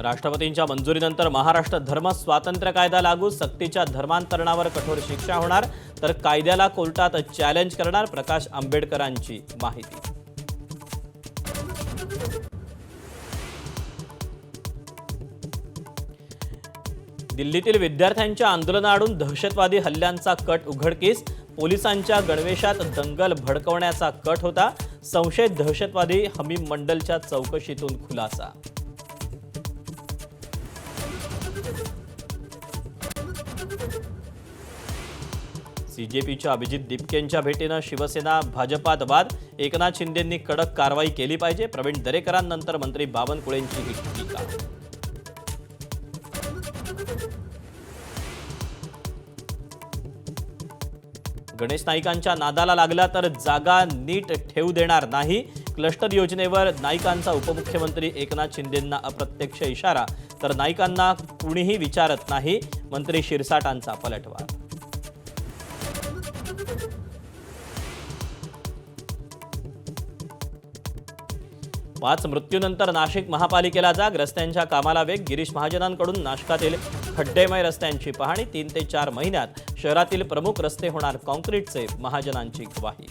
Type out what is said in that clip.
राष्ट्रपतींच्या मंजुरीनंतर महाराष्ट्र धर्म स्वातंत्र्य कायदा लागू, सक्तीच्या धर्मांतरणावर कठोर शिक्षा होणार, तर कायद्याला कोर्टात चॅलेंज करणार, प्रकाश आंबेडकरांची माहिती। दिल्लीतील विद्यार्थ्यांच्या आंदोलनाआडून दहशतवादी हल्ल्यांचा कट उघडकीस, पोलिसांच्या गणवेशात दंगल भडकवण्याचा कट होता, संशयित दहशतवादी हमीम मंडलच्या चौकशीतून खुलासा। सीजेपीच्या अभिजित दिपकेंच्या भेटीनं शिवसेना भाजपात वाद, एकनाथ शिंदेंनी कडक कारवाई केली पाहिजे, प्रवीण दरेकरांनंतर मंत्री बावनकुळेंची टीका। गणेश नाईकांच्या नादाला लागला तर जागा नीट ठेवू देणार नाही, क्लस्टर योजनेवर नाईकांचा उपमुख्यमंत्री एकनाथ शिंदेंना अप्रत्यक्ष इशारा, तर नाईकांना कुणीही विचारत नाही, मंत्री शिरसाटांचा पलटवार। 5 मृत्यूनंतर नाशिक महापालिकेला जाग, रस्त्यांच्या कामाला वेग, गिरीश महाजनांकडून नाशकातील खड्डेमय रस्त्यांची पाहणी, 3 ते 4 महिन्यात शहरातील प्रमुख रस्ते होणार काँक्रीटचे, महाजनांची ग्वाही।